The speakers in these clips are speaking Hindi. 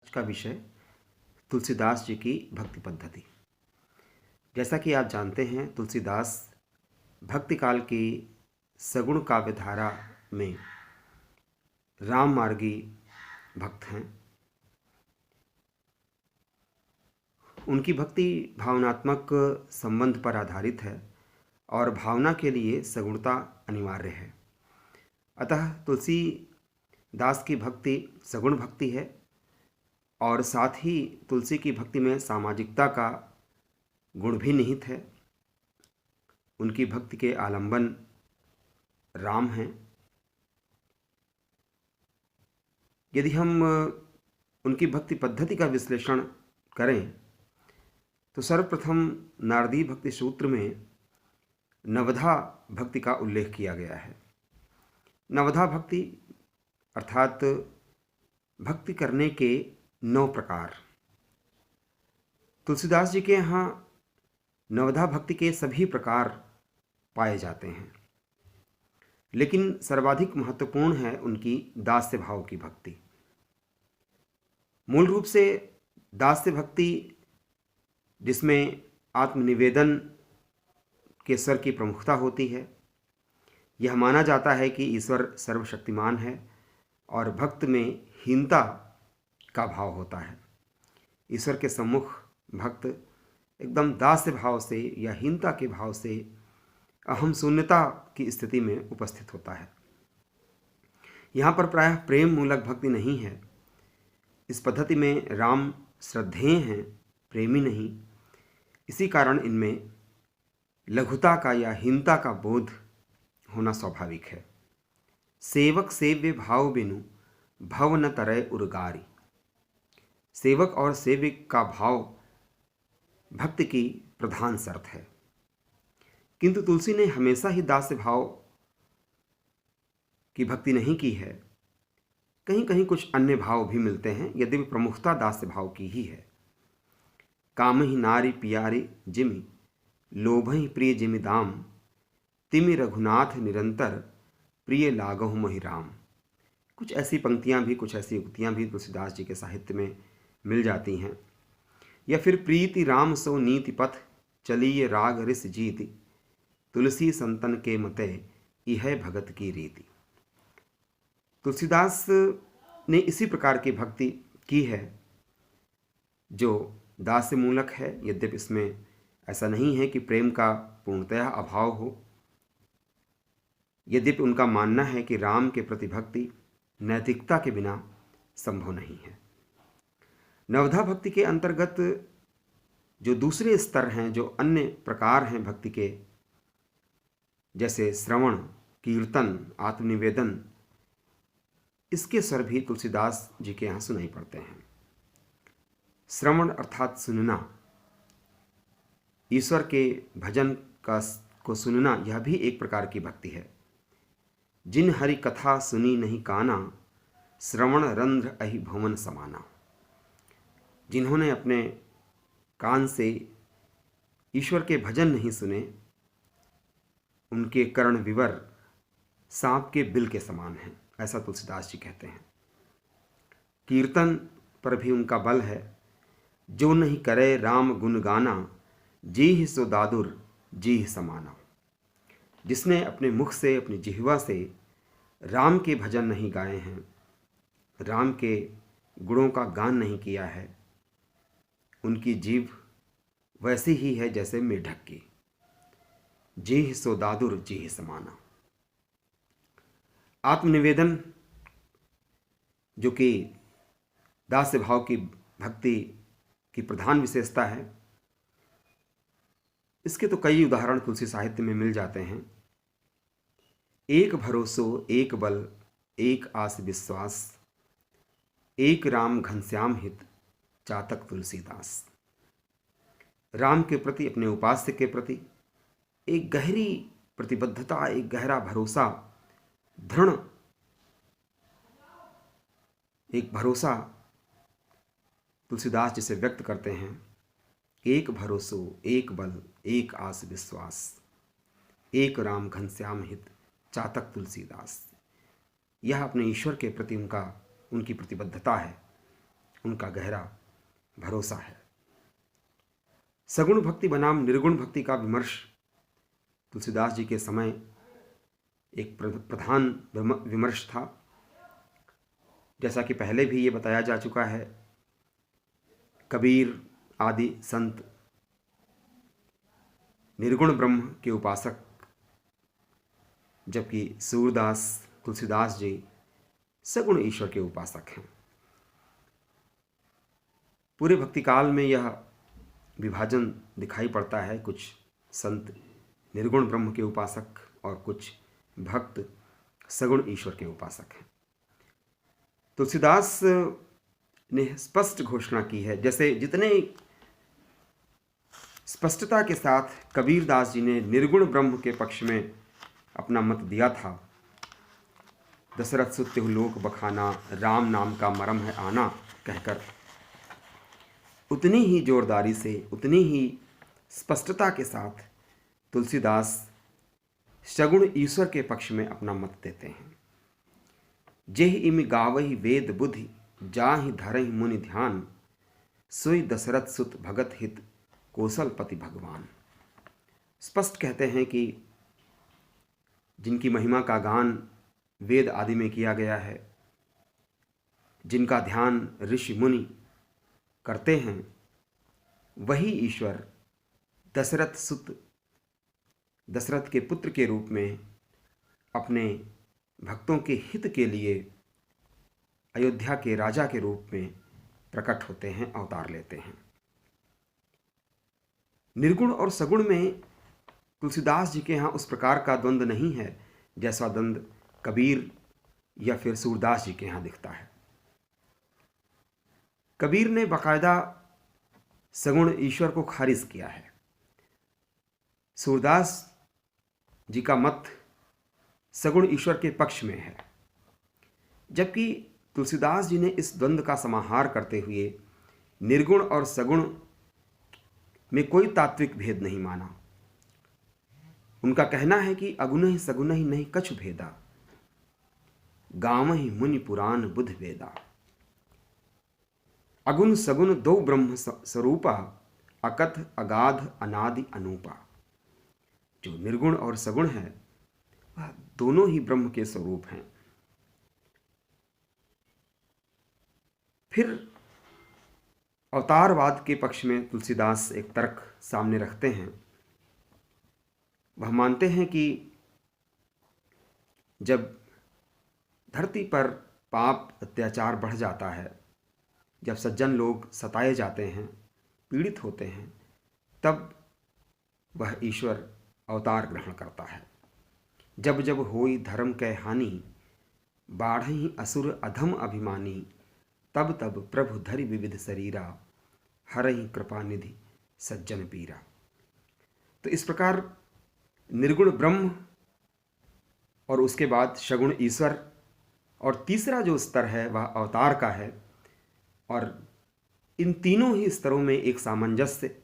का विषय तुलसीदास जी की भक्ति पद्धति। जैसा कि आप जानते हैं, तुलसीदास भक्ति काल की सगुण काव्य धारा में राम मार्गी भक्त हैं। उनकी भक्ति भावनात्मक संबंध पर आधारित है और भावना के लिए सगुणता अनिवार्य है। अतः तुलसीदास की भक्ति सगुण भक्ति है और साथ ही तुलसी की भक्ति में सामाजिकता का गुण भी निहित है। उनकी भक्ति के आलंबन राम हैं। यदि हम उनकी भक्ति पद्धति का विश्लेषण करें तो सर्वप्रथम नारदी भक्ति सूत्र में नवधा भक्ति का उल्लेख किया गया है। नवधा भक्ति अर्थात भक्ति करने के 9 प्रकार। तुलसीदास जी के यहाँ नवधा भक्ति के सभी प्रकार पाए जाते हैं, लेकिन सर्वाधिक महत्वपूर्ण है उनकी दास्य भाव की भक्ति। मूल रूप से दास्य भक्ति, जिसमें आत्मनिवेदन के स्वर की प्रमुखता होती है। यह माना जाता है कि ईश्वर सर्वशक्तिमान है और भक्त में हीनता का भाव होता है। ईश्वर के सम्मुख भक्त एकदम दास्य भाव से या हीनता के भाव से अहम शून्यता की स्थिति में उपस्थित होता है। यहाँ पर प्रायः प्रेम मूलक भक्ति नहीं है। इस पद्धति में राम श्रद्धेय हैं, प्रेमी नहीं। इसी कारण इनमें लघुता का या हीनता का बोध होना स्वाभाविक है। सेवक सेव्य भाव बिनु भव न तरय उर्गारी। सेवक और सेविक का भाव भक्ति की प्रधान शर्त है, किंतु तुलसी ने हमेशा ही दास्य भाव की भक्ति नहीं की है। कहीं कहीं कुछ अन्य भाव भी मिलते हैं, यद्यपि प्रमुखता दास्य भाव की ही है। काम ही नारी पियारी जिमि लोभ ही प्रिय जिमि दाम, तिमि रघुनाथ निरंतर प्रिय लागहु महि राम। कुछ ऐसी पंक्तियां भी, कुछ ऐसी उक्तियां भी तुलसीदास जी के साहित्य में मिल जाती हैं। या फिर प्रीति राम सो नीति पथ, चलिए राग रिस जीति, तुलसी संतन के मते इह भगत की रीति। तुलसीदास ने इसी प्रकार की भक्ति की है जो दास्य मूलक है, यद्यपि इसमें ऐसा नहीं है कि प्रेम का पूर्णतः अभाव हो। यद्यपि उनका मानना है कि राम के प्रति भक्ति नैतिकता के बिना संभव नहीं है। नवधा भक्ति के अंतर्गत जो दूसरे स्तर हैं, जो अन्य प्रकार हैं भक्ति के, जैसे श्रवण, कीर्तन, आत्मनिवेदन, इसके स्वर भी तुलसीदास जी के यहाँ सुनाई पड़ते हैं। श्रवण अर्थात सुनना, ईश्वर के भजन को सुनना, यह भी एक प्रकार की भक्ति है। जिन हरि कथा सुनी नहीं काना, श्रवण रंध्र अहि भवन समाना। जिन्होंने अपने कान से ईश्वर के भजन नहीं सुने, उनके कर्ण विवर सांप के बिल के समान हैं, ऐसा तुलसीदास जी कहते हैं। कीर्तन पर भी उनका बल है। जो नहीं करे राम गुण गाना, जीह सो दादुर जीह समाना। जिसने अपने मुख से, अपनी जिह्वा से राम के भजन नहीं गाए हैं, राम के गुणों का गान नहीं किया है, उनकी जीभ वैसी ही है जैसे मेढक की। जीह सो दादुर जीह समाना। आत्मनिवेदन, जो कि दास्य भाव की भक्ति की प्रधान विशेषता है, इसके तो कई उदाहरण तुलसी साहित्य में मिल जाते हैं। एक भरोसो एक बल एक आस विश्वास, एक राम घनश्याम हित चातक तुलसीदास। राम के प्रति, अपने उपास्य के प्रति एक गहरी प्रतिबद्धता, एक गहरा भरोसा, दृढ़ एक भरोसा तुलसीदास जिसे व्यक्त करते हैं। एक भरोसो एक बल एक आस विश्वास, एक राम घनश्याम हित चातक तुलसीदास। यह अपने ईश्वर के प्रति उनकी प्रतिबद्धता है। उनका गहरा भरोसा है। सगुण भक्ति बनाम निर्गुण भक्ति का विमर्श तुलसीदास जी के समय एक प्रधान विमर्श था। जैसा कि पहले भी ये बताया जा चुका है, कबीर आदि संत निर्गुण ब्रह्म के उपासक, जबकि सूरदास तुलसीदास जी सगुण ईश्वर के उपासक हैं। पूरे भक्ति काल में यह विभाजन दिखाई पड़ता है। कुछ संत निर्गुण ब्रह्म के उपासक और कुछ भक्त सगुण ईश्वर के उपासक हैं। तुलसीदास ने स्पष्ट घोषणा की है, जैसे जितने स्पष्टता के साथ कबीरदास जी ने निर्गुण ब्रह्म के पक्ष में अपना मत दिया था। दशरथ सुत्य लोक बखाना, राम नाम का मरम है आना कहकर, उतनी ही जोरदारी से, उतनी ही स्पष्टता के साथ तुलसीदास सगुण ईश्वर के पक्ष में अपना मत देते हैं। जेहि इमि गावहि वेद बुद्धि, जाहि धरहि मुनि ध्यान, सोई दशरथ सुत भगत हित, कौशलपति भगवान। स्पष्ट कहते हैं कि जिनकी महिमा का गान वेद आदि में किया गया है, जिनका ध्यान ऋषि मुनि करते हैं, वही ईश्वर दशरथ सुत, दशरथ के पुत्र के रूप में अपने भक्तों के हित के लिए अयोध्या के राजा के रूप में प्रकट होते हैं, अवतार लेते हैं। निर्गुण और सगुण में तुलसीदास जी के यहाँ उस प्रकार का द्वंद्व नहीं है जैसा द्वंद्व कबीर या फिर सूरदास जी के यहाँ दिखता है। कबीर ने बाकायदा सगुण ईश्वर को खारिज किया है। सूरदास जी का मत सगुण ईश्वर के पक्ष में है, जबकि तुलसीदास जी ने इस द्वंद्व का समाहार करते हुए निर्गुण और सगुण में कोई तात्विक भेद नहीं माना। उनका कहना है कि अगुन ही सगुन ही नहीं कछु भेदा, गाँव ही मुनि पुराण बुध वेदा। अगुण सगुण दो ब्रह्म स्वरूपा, अकथ अगाध अनादि अनूपा। जो निर्गुण और सगुण है वह दोनों ही ब्रह्म के स्वरूप हैं। फिर अवतारवाद के पक्ष में तुलसीदास एक तर्क सामने रखते हैं। वह मानते हैं कि जब धरती पर पाप अत्याचार बढ़ जाता है, जब सज्जन लोग सताए जाते हैं, पीड़ित होते हैं, तब वह ईश्वर अवतार ग्रहण करता है। जब जब होई धर्म कै हानि, बाढ़हि असुर अधम अभिमानी, तब तब प्रभु धरि विविध शरीरा, हरहि कृपा निधि सज्जन पीरा। तो इस प्रकार निर्गुण ब्रह्म और उसके बाद सगुण ईश्वर और तीसरा जो स्तर है वह अवतार का है, और इन तीनों ही स्तरों में एक सामंजस्य,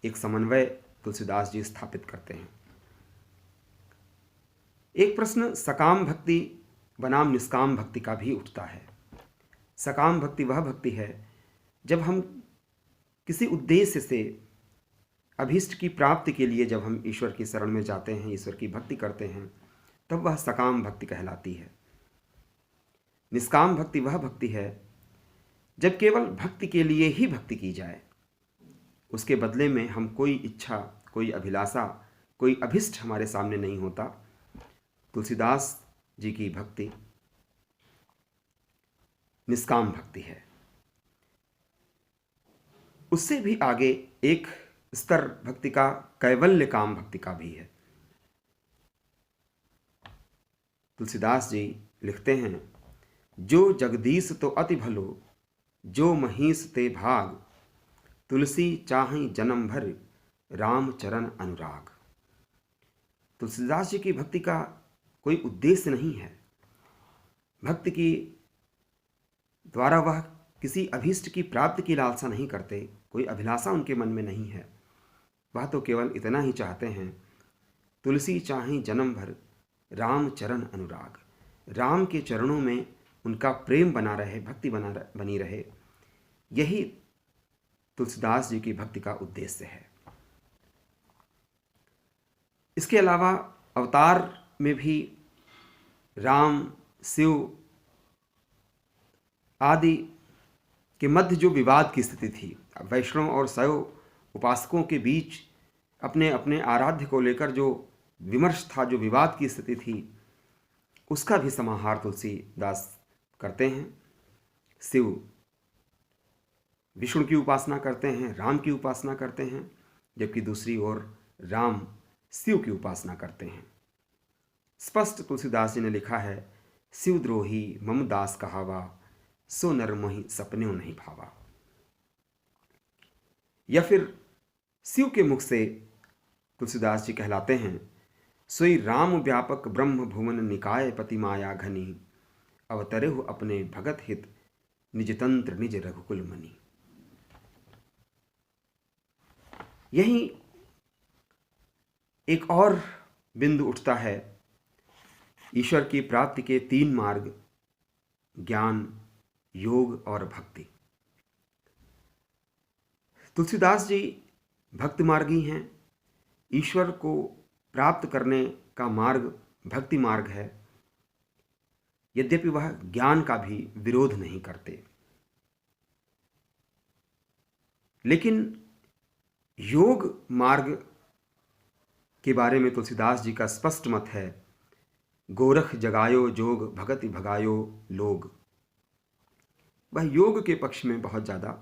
एक समन्वय तुलसीदास जी स्थापित करते हैं। एक प्रश्न सकाम भक्ति बनाम निष्काम भक्ति का भी उठता है। सकाम भक्ति वह भक्ति है जब हम किसी उद्देश्य से, अभीष्ट की प्राप्ति के लिए जब हम ईश्वर की शरण में जाते हैं, ईश्वर की भक्ति करते हैं, तब वह सकाम भक्ति कहलाती है। निष्काम भक्ति वह भक्ति है जब केवल भक्ति के लिए ही भक्ति की जाए, उसके बदले में हम कोई इच्छा, कोई अभिलाषा, कोई अभिष्ट हमारे सामने नहीं होता। तुलसीदास जी की भक्ति निष्काम भक्ति है। उससे भी आगे एक स्तर भक्ति का कैवल्य काम भक्ति का भी है। तुलसीदास जी लिखते हैं, जो जगदीश तो अति भलो, जो महीस ते भाग, तुलसी चाहि जन्म भर, राम चरण अनुराग। तुलसीदास जी की भक्ति का कोई उद्देश्य नहीं है। भक्ति की द्वारा वह किसी अभीष्ट की प्राप्ति की लालसा नहीं करते, कोई अभिलाषा उनके मन में नहीं है। वह तो केवल इतना ही चाहते हैं, तुलसी चाहि जन्म भर, राम चरण अनुराग। राम के चरणों में उनका प्रेम बना रहे, भक्ति बनी रहे, यही तुलसीदास जी की भक्ति का उद्देश्य है। इसके अलावा अवतार में भी राम, शिव आदि के मध्य जो विवाद की स्थिति थी, वैष्णव और शैव उपासकों के बीच अपने अपने आराध्य को लेकर जो विमर्श था, जो विवाद की स्थिति थी, उसका भी समाहार तुलसीदास करते हैं। शिव विष्णु की उपासना करते हैं, राम की उपासना करते हैं, जबकि दूसरी ओर राम शिव की उपासना करते हैं। स्पष्ट तुलसीदास जी ने लिखा है, शिवद्रोही मम दास कहावा, सो नर मोहि सपने नहीं भावा। या फिर शिव के मुख से तुलसीदास जी कहलाते हैं, सोई राम व्यापक ब्रह्म भुवन निकाय पति माया घनी, अवतरेहु अपने भगत हित निज तंत्र निज रघुकुल मनि। यही एक और बिंदु उठता है, ईश्वर की प्राप्ति के 3 मार्ग, ज्ञान, योग और भक्ति। तुलसीदास जी भक्ति मार्गी हैं। ईश्वर को प्राप्त करने का मार्ग भक्ति मार्ग है, यद्यपि वह ज्ञान का भी विरोध नहीं करते। लेकिन योग मार्ग के बारे में तुलसीदास जी का स्पष्ट मत है, गोरख जगायो जोग भगति भगायो लोग। वह योग के पक्ष में बहुत ज़्यादा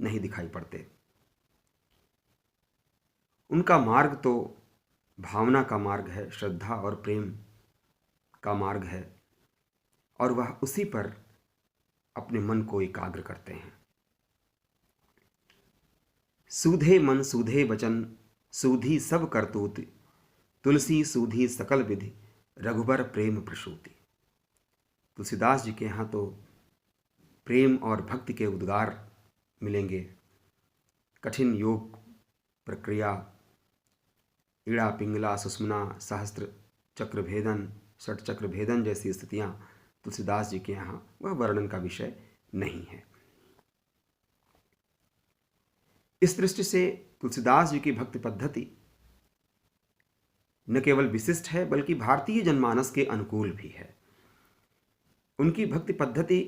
नहीं दिखाई पड़ते। उनका मार्ग तो भावना का मार्ग है, श्रद्धा और प्रेम का मार्ग है, और वह उसी पर अपने मन को एकाग्र करते हैं। सूधे मन सूधे वचन, सूधी सब करतूत, तुलसी सूधी सकल विधि, रघुबर प्रेम प्रसूति। तुलसीदास जी के यहाँ तो प्रेम और भक्ति के उद्गार मिलेंगे। कठिन योग प्रक्रिया, इड़ा पिंगला सुषुम्ना सहस्त्र चक्र भेदन, षट चक्र भेदन जैसी स्थितियाँ तुलसीदास जी के यहाँ वह वर्णन का विषय नहीं है। इस दृष्टि से तुलसीदास जी की भक्ति पद्धति न केवल विशिष्ट है, बल्कि भारतीय जनमानस के अनुकूल भी है। उनकी भक्ति पद्धति